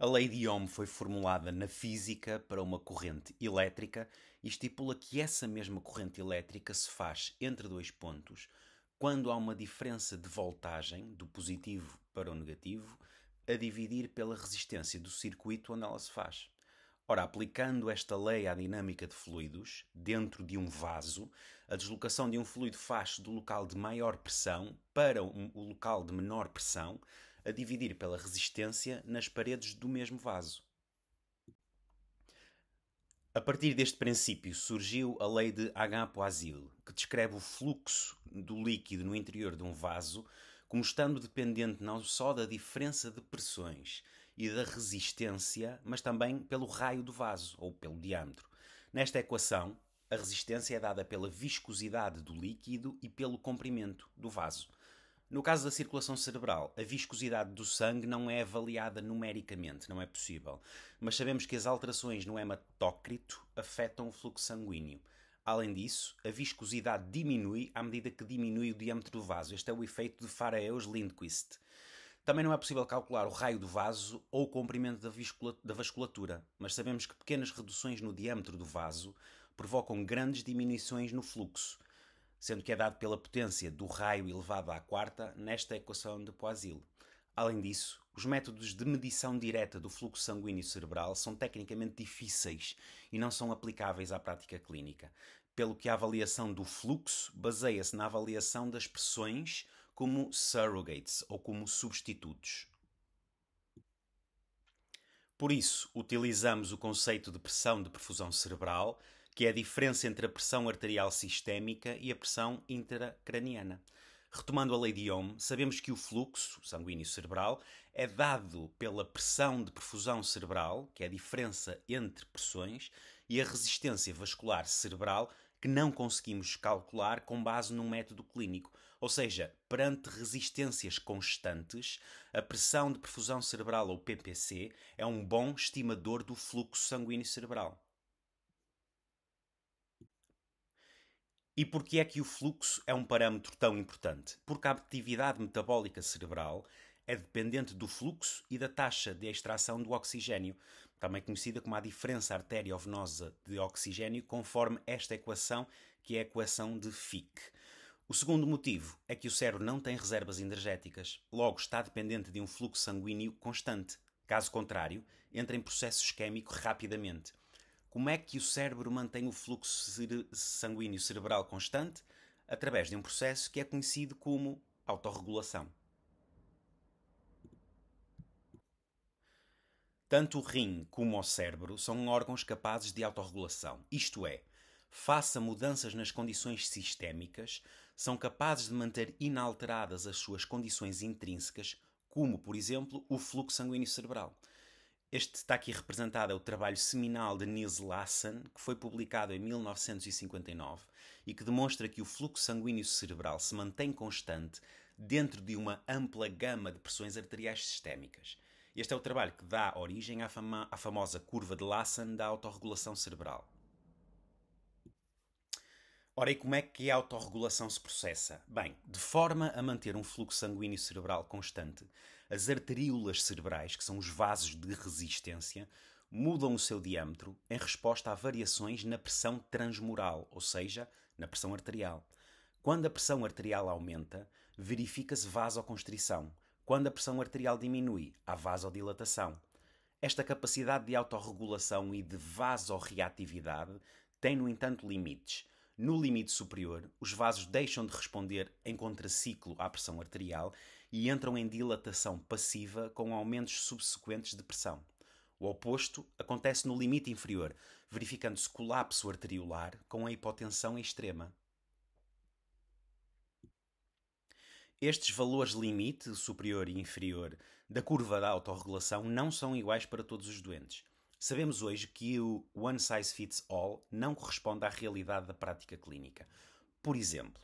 A lei de Ohm foi formulada na física para uma corrente elétrica e estipula que essa mesma corrente elétrica se faz entre dois pontos quando há uma diferença de voltagem, do positivo para o negativo, a dividir pela resistência do circuito onde ela se faz. Ora, aplicando esta lei à dinâmica de fluidos, dentro de um vaso, a deslocação de um fluido faz-se do local de maior pressão para o local de menor pressão, a dividir pela resistência nas paredes do mesmo vaso. A partir deste princípio surgiu a lei de Again-Poiseuille, que descreve o fluxo do líquido no interior de um vaso como estando dependente não só da diferença de pressões e da resistência, mas também pelo raio do vaso, ou pelo diâmetro. Nesta equação, a resistência é dada pela viscosidade do líquido e pelo comprimento do vaso. No caso da circulação cerebral, a viscosidade do sangue não é avaliada numericamente, não é possível. Mas sabemos que as alterações no hematócrito afetam o fluxo sanguíneo. Além disso, a viscosidade diminui à medida que diminui o diâmetro do vaso. Este é o efeito de Faraeus-Lindquist. Também não é possível calcular o raio do vaso ou o comprimento da vasculatura, mas sabemos que pequenas reduções no diâmetro do vaso provocam grandes diminuições no fluxo, sendo que é dado pela potência do raio elevado à quarta nesta equação de Poiseuille. Além disso, os métodos de medição direta do fluxo sanguíneo cerebral são tecnicamente difíceis e não são aplicáveis à prática clínica, pelo que a avaliação do fluxo baseia-se na avaliação das pressões como surrogates ou como substitutos. Por isso, utilizamos o conceito de pressão de perfusão cerebral, que é a diferença entre a pressão arterial sistémica e a pressão intracraniana. Retomando a lei de Ohm, sabemos que o fluxo sanguíneo cerebral é dado pela pressão de perfusão cerebral, que é a diferença entre pressões, e a resistência vascular cerebral, que não conseguimos calcular com base num método clínico. Ou seja, perante resistências constantes, a pressão de perfusão cerebral, ou PPC, é um bom estimador do fluxo sanguíneo cerebral. E porquê é que o fluxo é um parâmetro tão importante? Porque a atividade metabólica cerebral é dependente do fluxo e da taxa de extração do oxigênio, também conhecida como a diferença arteriovenosa de oxigênio, conforme esta equação, que é a equação de Fick. O segundo motivo é que o cérebro não tem reservas energéticas, logo está dependente de um fluxo sanguíneo constante. Caso contrário, entra em processo isquémico rapidamente. Como é que o cérebro mantém o fluxo sanguíneo cerebral constante? Através de um processo que é conhecido como autorregulação. Tanto o rim como o cérebro são órgãos capazes de autorregulação, isto é, face a mudanças nas condições sistémicas, são capazes de manter inalteradas as suas condições intrínsecas, como, por exemplo, o fluxo sanguíneo cerebral. Este está aqui representado é o trabalho seminal de Niels Lassen, que foi publicado em 1959 e que demonstra que o fluxo sanguíneo cerebral se mantém constante dentro de uma ampla gama de pressões arteriais sistémicas. Este é o trabalho que dá origem à famosa curva de Lassen da autorregulação cerebral. Ora, e como é que a autorregulação se processa? Bem, de forma a manter um fluxo sanguíneo cerebral constante, as arteríolas cerebrais, que são os vasos de resistência, mudam o seu diâmetro em resposta a variações na pressão transmural, ou seja, na pressão arterial. Quando a pressão arterial aumenta, verifica-se vasoconstrição. Quando a pressão arterial diminui, há vasodilatação. Esta capacidade de autorregulação e de vasorreatividade tem, no entanto, limites. No limite superior, os vasos deixam de responder em contraciclo à pressão arterial e entram em dilatação passiva com aumentos subsequentes de pressão. O oposto acontece no limite inferior, verificando-se colapso arteriolar com a hipotensão extrema. Estes valores limite, superior e inferior, da curva da autorregulação não são iguais para todos os doentes. Sabemos hoje que o one size fits all não corresponde à realidade da prática clínica. Por exemplo,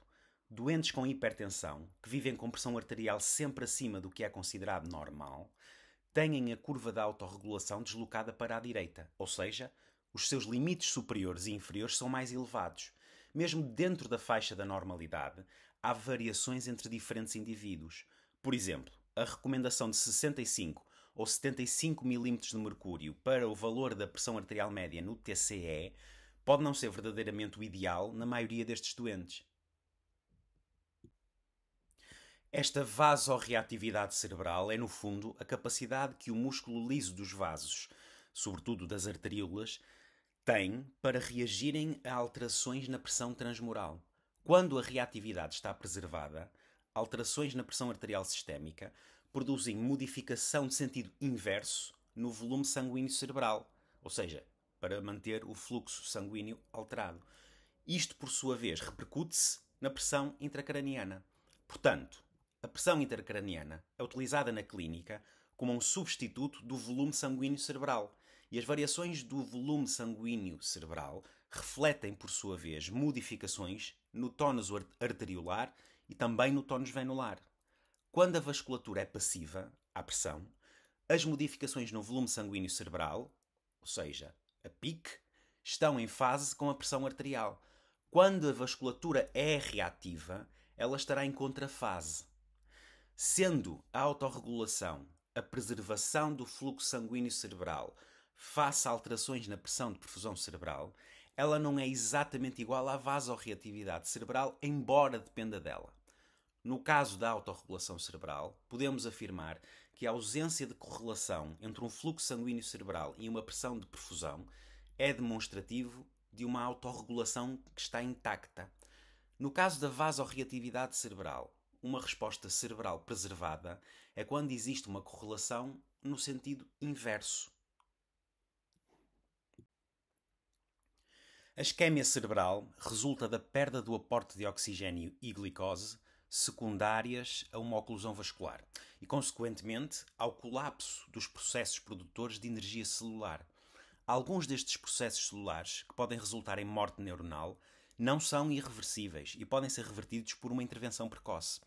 doentes com hipertensão, que vivem com pressão arterial sempre acima do que é considerado normal, têm a curva da autorregulação deslocada para a direita, ou seja, os seus limites superiores e inferiores são mais elevados. Mesmo dentro da faixa da normalidade, há variações entre diferentes indivíduos. Por exemplo, a recomendação de 65 ou 75 milímetros de mercúrio para o valor da pressão arterial média no TCE pode não ser verdadeiramente o ideal na maioria destes doentes. Esta vasorreatividade cerebral é, no fundo, a capacidade que o músculo liso dos vasos, sobretudo das arteríolas, tem para reagirem a alterações na pressão transmural. Quando a reatividade está preservada, alterações na pressão arterial sistémica produzem modificação de sentido inverso no volume sanguíneo cerebral, ou seja, para manter o fluxo sanguíneo alterado. Isto, por sua vez, repercute-se na pressão intracraniana. Portanto, a pressão intracraniana é utilizada na clínica como um substituto do volume sanguíneo cerebral. E as variações do volume sanguíneo cerebral refletem, por sua vez, modificações no tónus arteriolar e também no tónus venular. Quando a vasculatura é passiva, à pressão, as modificações no volume sanguíneo cerebral, ou seja, a PIC, estão em fase com a pressão arterial. Quando a vasculatura é reativa, ela estará em contrafase. Sendo a autorregulação a preservação do fluxo sanguíneo cerebral face a alterações na pressão de perfusão cerebral, ela não é exatamente igual à vasorreatividade cerebral, embora dependa dela. No caso da autorregulação cerebral, podemos afirmar que a ausência de correlação entre um fluxo sanguíneo cerebral e uma pressão de perfusão é demonstrativo de uma autorregulação que está intacta. No caso da vasorreatividade cerebral, uma resposta cerebral preservada é quando existe uma correlação no sentido inverso. A isquémia cerebral resulta da perda do aporte de oxigênio e glicose secundárias a uma oclusão vascular e, consequentemente, ao colapso dos processos produtores de energia celular. Alguns destes processos celulares, que podem resultar em morte neuronal, não são irreversíveis e podem ser revertidos por uma intervenção precoce.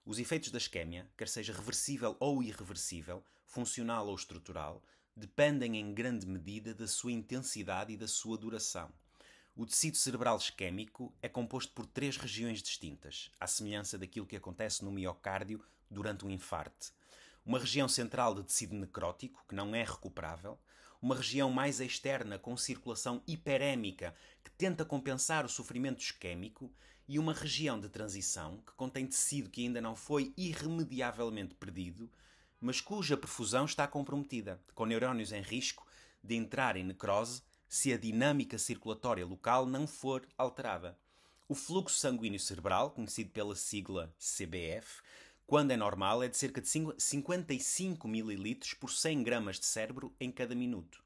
Os efeitos da isquémia, quer seja reversível ou irreversível, funcional ou estrutural, dependem em grande medida da sua intensidade e da sua duração. O tecido cerebral isquémico é composto por 3 regiões distintas, à semelhança daquilo que acontece no miocárdio durante um infarte. Uma região central de tecido necrótico, que não é recuperável, uma região mais externa com circulação hiperémica, que tenta compensar o sofrimento isquémico, e uma região de transição, que contém tecido que ainda não foi irremediavelmente perdido, mas cuja perfusão está comprometida, com neurónios em risco de entrar em necrose se a dinâmica circulatória local não for alterada. O fluxo sanguíneo cerebral, conhecido pela sigla CBF, quando é normal, é de cerca de 55 ml por 100 gramas de cérebro em cada minuto.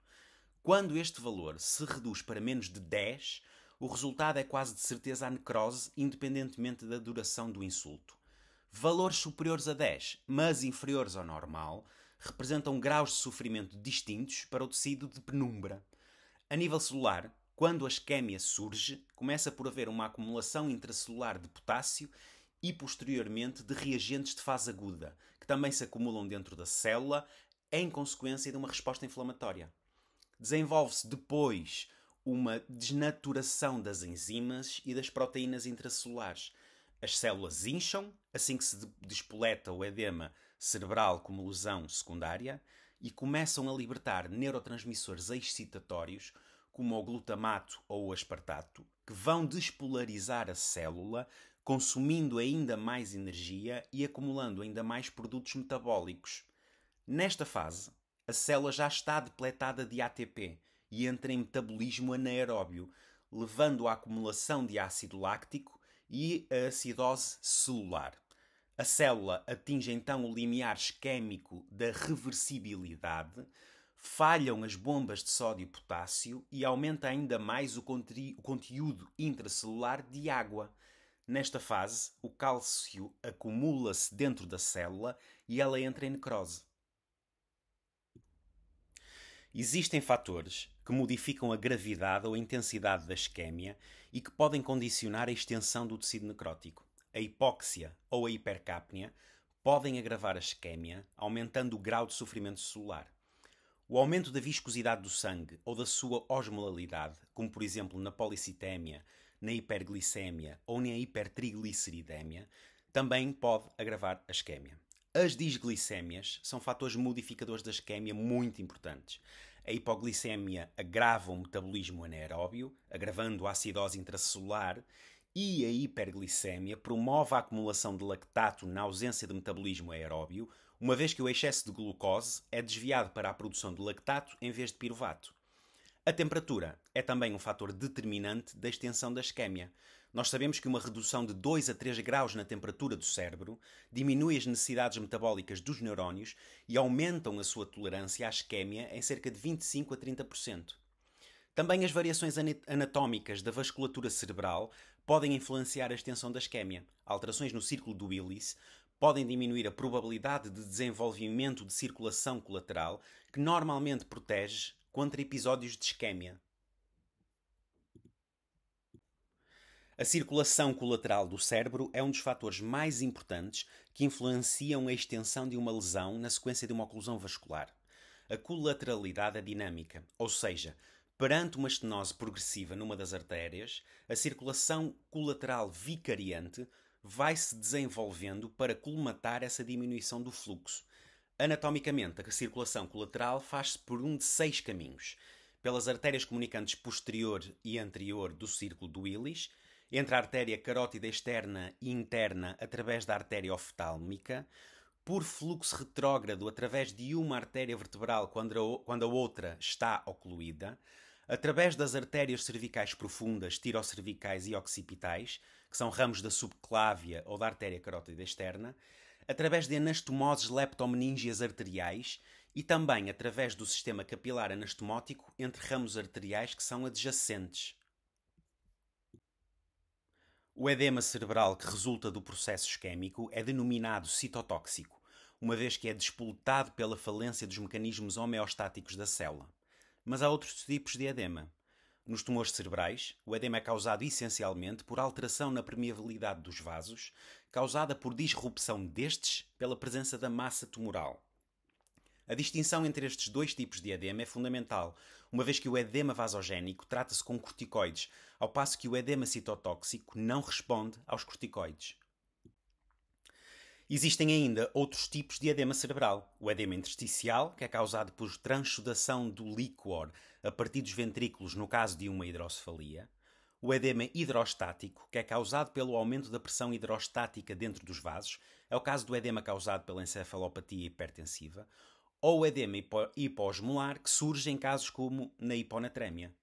Quando este valor se reduz para menos de 10, o resultado é quase de certeza a necrose, independentemente da duração do insulto. Valores superiores a 10, mas inferiores ao normal, representam graus de sofrimento distintos para o tecido de penumbra. A nível celular, quando a isquémia surge, começa por haver uma acumulação intracelular de potássio e, posteriormente, de reagentes de fase aguda, que também se acumulam dentro da célula em consequência de uma resposta inflamatória. Desenvolve-se depois uma desnaturação das enzimas e das proteínas intracelulares. As células incham, assim que se despoleta o edema cerebral como lesão secundária, e começam a libertar neurotransmissores excitatórios, como o glutamato ou o aspartato, que vão despolarizar a célula, consumindo ainda mais energia e acumulando ainda mais produtos metabólicos. Nesta fase, a célula já está depletada de ATP e entra em metabolismo anaeróbio, levando à acumulação de ácido láctico e a acidose celular. A célula atinge então o limiar isquémico da reversibilidade, falham as bombas de sódio e potássio e aumenta ainda mais o conteúdo intracelular de água. Nesta fase, o cálcio acumula-se dentro da célula e ela entra em necrose. Existem fatores que modificam a gravidade ou a intensidade da isquémia e que podem condicionar a extensão do tecido necrótico. A hipóxia ou a hipercapnia podem agravar a isquémia, aumentando o grau de sofrimento celular. O aumento da viscosidade do sangue ou da sua osmolalidade, como por exemplo na policitémia, na hiperglicemia ou na hipertrigliceridemia, também pode agravar a isquémia. As disglicémias são fatores modificadores da isquémia muito importantes. A hipoglicemia agrava o metabolismo anaeróbio, agravando a acidose intracelular, e a hiperglicemia promove a acumulação de lactato na ausência de metabolismo aeróbio, uma vez que o excesso de glucose é desviado para a produção de lactato em vez de piruvato. A temperatura é também um fator determinante da extensão da isquémia. Nós sabemos que uma redução de 2 a 3 graus na temperatura do cérebro diminui as necessidades metabólicas dos neurónios e aumentam a sua tolerância à isquémia em cerca de 25 a 30%. Também as variações anatómicas da vasculatura cerebral podem influenciar a extensão da isquémia. Alterações no círculo do Willis podem diminuir a probabilidade de desenvolvimento de circulação colateral, que normalmente protege contra episódios de isquémia. A circulação colateral do cérebro é um dos fatores mais importantes que influenciam a extensão de uma lesão na sequência de uma oclusão vascular. A colateralidade é dinâmica, ou seja, perante uma estenose progressiva numa das artérias, a circulação colateral vicariante vai-se desenvolvendo para colmatar essa diminuição do fluxo. Anatomicamente, a circulação colateral faz-se por um de 6 caminhos. Pelas artérias comunicantes posterior e anterior do círculo do Willis, entre a artéria carótida externa e interna através da artéria oftálmica, por fluxo retrógrado através de uma artéria vertebral quando a outra está ocluída, através das artérias cervicais profundas, tirocervicais e occipitais, que são ramos da subclávia ou da artéria carótida externa, através de anastomoses leptomeníngeas arteriais e também através do sistema capilar anastomótico entre ramos arteriais que são adjacentes. O edema cerebral que resulta do processo isquémico é denominado citotóxico, uma vez que é despoletado pela falência dos mecanismos homeostáticos da célula. Mas há outros tipos de edema. Nos tumores cerebrais, o edema é causado essencialmente por alteração na permeabilidade dos vasos, causada por disrupção destes pela presença da massa tumoral. A distinção entre estes dois tipos de edema é fundamental, uma vez que o edema vasogénico trata-se com corticoides, ao passo que o edema citotóxico não responde aos corticoides. Existem ainda outros tipos de edema cerebral. O edema intersticial, que é causado por transsudação do líquor a partir dos ventrículos no caso de uma hidrocefalia. O edema hidrostático, que é causado pelo aumento da pressão hidrostática dentro dos vasos, é o caso do edema causado pela encefalopatia hipertensiva. Ou o edema hipoosmolar, que surge em casos como na hiponatrémia.